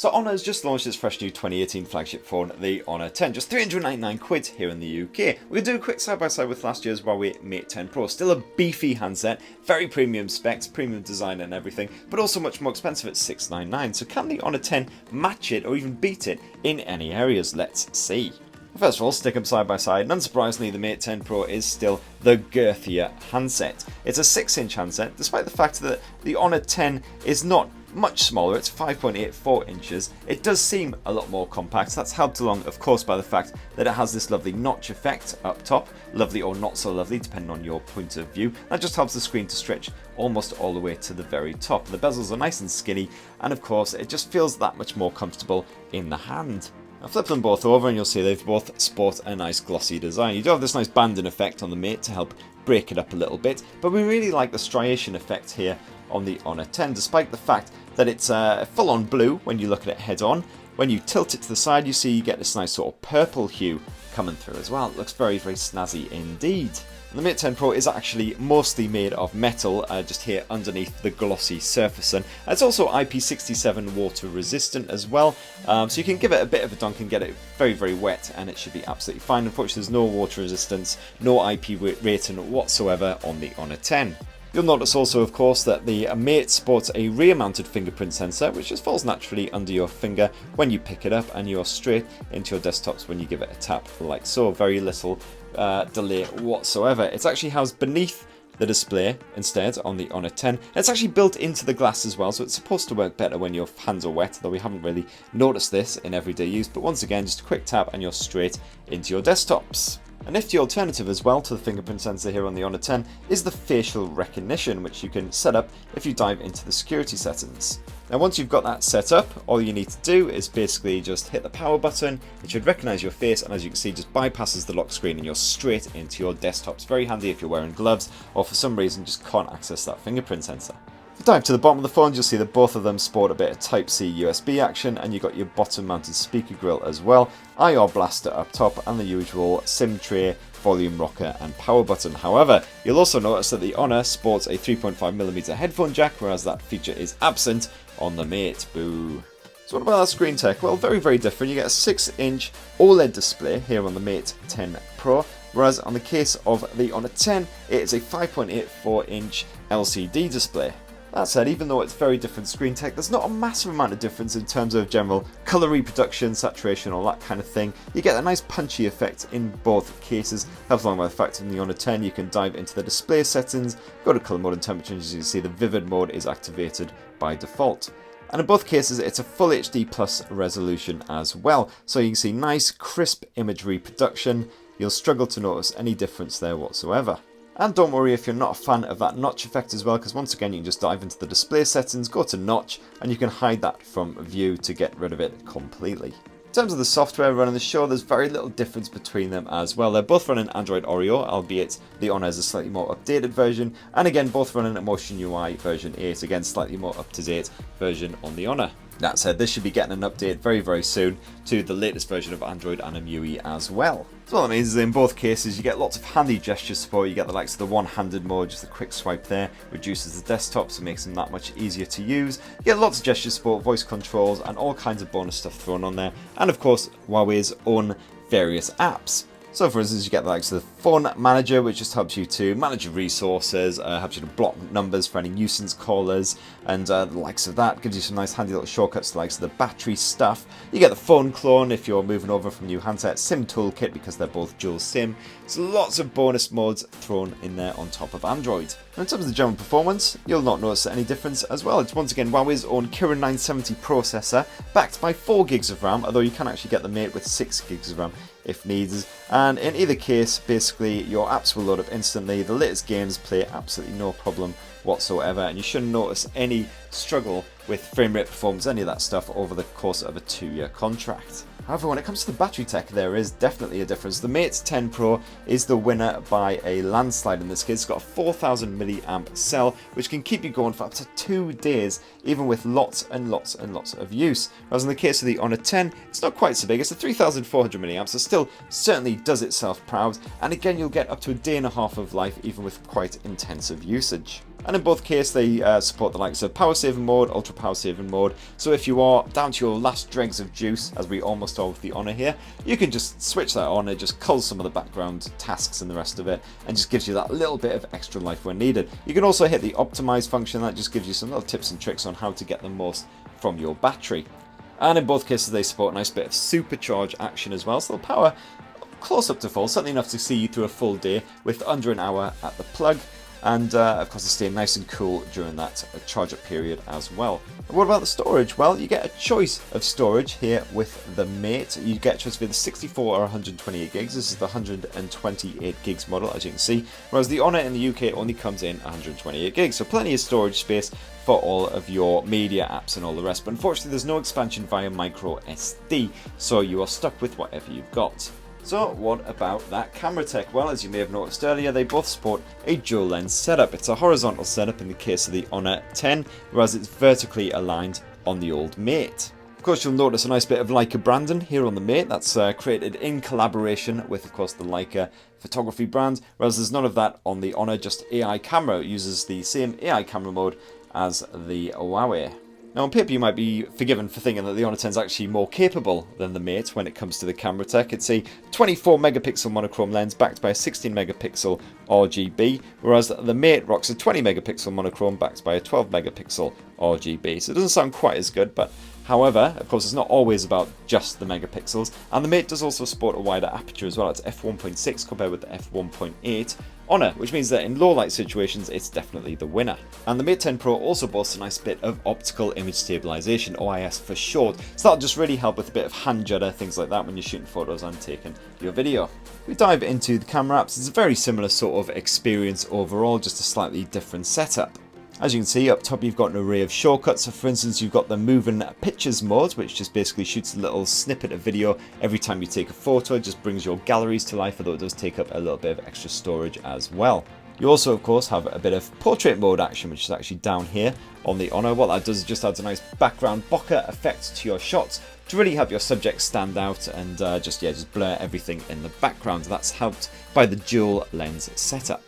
So Honor has just launched its fresh new 2018 flagship phone, the Honor 10, just 399 quid here in the UK. We're going to do a quick side-by-side with last year's Huawei Mate 10 Pro. Still a beefy handset, very premium specs, premium design and everything, but also much more expensive at $699. So can the Honor 10 match it or even beat it in any areas? Let's see. First of all, stick them side by side, and unsurprisingly the Mate 10 Pro is still the girthier handset. It's a 6-inch handset, despite the fact that the Honor 10 is not much smaller, it's 5.84 inches. It does seem a lot more compact. That's helped along, of course, by the fact that it has this lovely notch effect up top, lovely or not so lovely, depending on your point of view. That just helps the screen to stretch almost all the way to the very top. The bezels are nice and skinny, and of course, it just feels that much more comfortable in the hand. I'll flip them both over and you'll see they've both sport a nice glossy design. You do have this nice banding effect on the Mate to help break it up a little bit, but we really like the striation effect here on the Honor 10, despite the fact that it's full-on blue when you look at it head-on. When you tilt it to the side, you see you get this nice sort of purple hue coming through as well. It looks very, very snazzy indeed. The Mate 10 Pro is actually mostly made of metal, just here underneath the glossy surface, and it's also IP67 water resistant as well, so you can give it a bit of a dunk and get it very, very wet and it should be absolutely fine. Unfortunately, there's no water resistance, no IP rating whatsoever on the Honor 10. You'll notice also, of course, that the Mate sports a rear-mounted fingerprint sensor, which just falls naturally under your finger when you pick it up, and you're straight into your desktops when you give it a tap, like so. Very little delay whatsoever. It's actually housed beneath the display instead on the Honor 10. It's actually built into the glass as well, so it's supposed to work better when your hands are wet, though we haven't really noticed this in everyday use. But once again, just a quick tap and you're straight into your desktops. A nifty alternative as well to the fingerprint sensor here on the Honor 10 is the facial recognition, which you can set up if you dive into the security settings. Now once you've got that set up, all you need to do is basically just hit the power button. It should recognize your face, and as you can see, just bypasses the lock screen and you're straight into your desktop. It's very handy if you're wearing gloves or for some reason just can't access that fingerprint sensor. If you dive to the bottom of the phone, you'll see that both of them sport a bit of Type-C USB action, and you've got your bottom-mounted speaker grill as well, IR blaster up top, and the usual SIM tray, volume rocker, and power button. However, you'll also notice that the Honor sports a 3.5mm headphone jack, whereas that feature is absent on the Mate. Boo. So what about that screen tech? Well, very, very different. You get a 6-inch OLED display here on the Mate 10 Pro, whereas on the case of the Honor 10, it is a 5.84-inch LCD display. That said, even though it's very different screen tech, there's not a massive amount of difference in terms of general colour reproduction, saturation, all that kind of thing. You get a nice punchy effect in both cases, helped along by the fact in the Honor 10 you can dive into the display settings, go to colour mode and temperature, and as you can see the vivid mode is activated by default. And in both cases it's a full HD plus resolution as well, so you can see nice crisp image reproduction. You'll struggle to notice any difference there whatsoever. And don't worry if you're not a fan of that notch effect as well, because once again you can just dive into the display settings, go to notch, and you can hide that from view to get rid of it completely. In terms of the software running the show, there's very little difference between them as well. They're both running Android Oreo, albeit the Honor has a slightly more updated version, and again both running Emotion UI version 8, again slightly more up-to-date version on the Honor. That said, this should be getting an update very, very soon to the latest version of Android and MUI as well. So what that means is in both cases you get lots of handy gesture support. You get the likes of the one-handed mode, just a quick swipe there, reduces the desktop, so it makes them that much easier to use. You get lots of gesture support, voice controls, and all kinds of bonus stuff thrown on there. And of course, Huawei's own various apps. So for instance, you get the likes of the Phone Manager, which just helps you to manage your resources, helps you to block numbers for any nuisance callers, and the likes of that. Gives you some nice handy little shortcuts, the likes of the battery stuff. You get the Phone Clone if you're moving over from new handsets, SIM Toolkit because they're both dual SIM. So lots of bonus modes thrown in there on top of Android. And in terms of the general performance, you'll not notice any difference as well. It's once again Huawei's own Kirin 970 processor, backed by 4GB of RAM, although you can actually get the Mate with 6GB of RAM if needed. And in either case, basically your apps will load up instantly. The latest games play absolutely no problem whatsoever, and you shouldn't notice any struggle with frame rate performance, any of that stuff over the course of a 2-year contract. However, when it comes to the battery tech, there is definitely a difference. The Mate 10 Pro is the winner by a landslide in this case. It's got a 4000 milliamp cell, which can keep you going for up to 2 days, even with lots and lots and lots of use. Whereas in the case of the Honor 10, it's not quite so big. It's a 3400 milliamps, so still certainly does itself proud. And again, you'll get up to a day and a half of life, even with quite intensive usage. And in both cases, they support the likes of power saving mode, ultra power saving mode. So if you are down to your last dregs of juice, as we almost are with the Honor here, you can just switch that on. It just culls some of the background tasks and the rest of it, and just gives you that little bit of extra life when needed. You can also hit the optimize function. That just gives you some little tips and tricks on how to get the most from your battery. And in both cases, they support a nice bit of supercharge action as well, so they'll power close up to full, certainly enough to see you through a full day with under an hour at the plug. And of course, they stay nice and cool during that charge-up period as well. And what about the storage? Well, you get a choice of storage here with the Mate. You get a choice of either 64 or 128 gigs. This is the 128 gigs model, as you can see. Whereas the Honor in the UK only comes in 128 gigs. So plenty of storage space for all of your media apps and all the rest. But unfortunately, there's no expansion via micro SD. So you are stuck with whatever you've got. So what about that camera tech? Well, as you may have noticed earlier, they both support a dual lens setup. It's a horizontal setup in the case of the Honor 10, whereas it's vertically aligned on the old Mate. Of course, you'll notice a nice bit of Leica branding here on the Mate. That's created in collaboration with, of course, the Leica photography brand, whereas there's none of that on the Honor, just AI camera. It uses the same AI camera mode as the Huawei. Now on paper you might be forgiven for thinking that the Honor 10 is actually more capable than the Mate when it comes to the camera tech. It's a 24 megapixel monochrome lens backed by a 16 megapixel RGB, whereas the Mate rocks a 20 megapixel monochrome backed by a 12 megapixel RGB. So it doesn't sound quite as good, but however, of course, it's not always about just the megapixels, and the Mate does also support a wider aperture as well. It's f1.6 compared with the f1.8 Honor, which means that in low light situations, it's definitely the winner. And the Mate 10 Pro also boasts a nice bit of optical image stabilization, OIS for short, so that'll just really help with a bit of hand judder, things like that when you're shooting photos and taking your video. If we dive into the camera apps, it's a very similar sort of experience overall, just a slightly different setup. As you can see up top, you've got an array of shortcuts. So for instance, you've got the moving pictures mode, which just basically shoots a little snippet of video every time you take a photo. It just brings your galleries to life, although it does take up a little bit of extra storage as well. You also, of course, have a bit of portrait mode action, which is actually down here on the Honor. What that does is just adds a nice background bokeh effect to your shots to really help your subject stand out and just blur everything in the background. That's helped by the dual lens setup.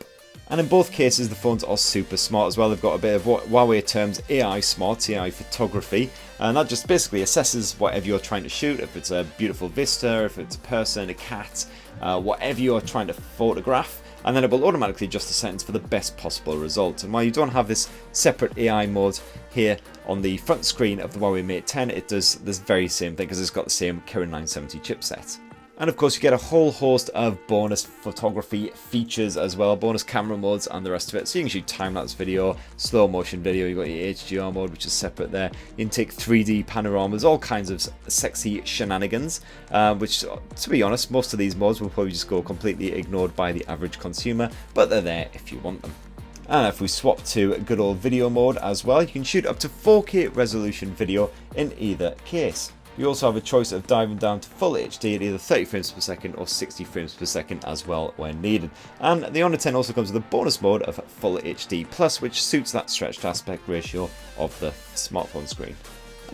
And in both cases, the phones are super smart as well. They've got a bit of what Huawei terms AI smart, AI photography. And that just basically assesses whatever you're trying to shoot. If it's a beautiful vista, if it's a person, a cat, whatever you're trying to photograph. And then it will automatically adjust the settings for the best possible result. And while you don't have this separate AI mode here on the front screen of the Huawei Mate 10, it does this very same thing because it's got the same Kirin 970 chipset. And of course you get a whole host of bonus photography features as well, bonus camera modes and the rest of it. So you can shoot time-lapse video, slow motion video, you've got your HDR mode which is separate there. You can take 3D panoramas, all kinds of sexy shenanigans, which to be honest, most of these modes will probably just go completely ignored by the average consumer, but they're there if you want them. And if we swap to good old video mode as well, you can shoot up to 4K resolution video in either case. You also have a choice of diving down to full HD at either 30 frames per second or 60 frames per second as well when needed. And the Honor 10 also comes with a bonus mode of Full HD Plus, which suits that stretched aspect ratio of the smartphone screen.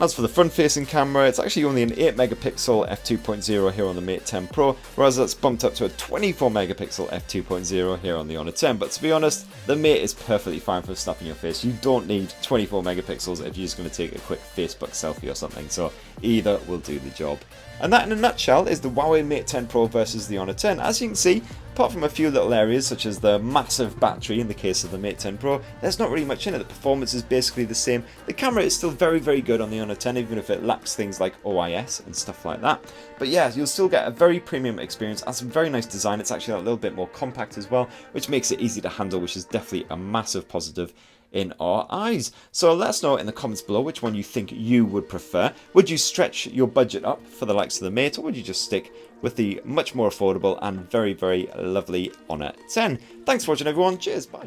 As for the front-facing camera, it's actually only an 8 megapixel f2.0 here on the Mate 10 Pro, whereas that's bumped up to a 24 megapixel f2.0 here on the Honor 10. But to be honest, the Mate is perfectly fine for snapping your face. You don't need 24 megapixels if you're just going to take a quick Facebook selfie or something, so either will do the job. And that in a nutshell is the Huawei Mate 10 Pro versus the Honor 10. As you can see, apart from a few little areas such as the massive battery in the case of the Mate 10 Pro, there's not really much in it. The performance is basically the same. The camera is still very, very good on the Honor 10, even if it lacks things like OIS and stuff like that. But yeah, you'll still get a very premium experience and some very nice design. It's actually a little bit more compact as well, which makes it easy to handle, which is definitely a massive positive in our eyes. So let us know in the comments below which one you think you would prefer. Would you stretch your budget up for the likes of the Mate, or would you just stick with the much more affordable and very, very lovely Honor 10? Thanks for watching everyone. Cheers, bye.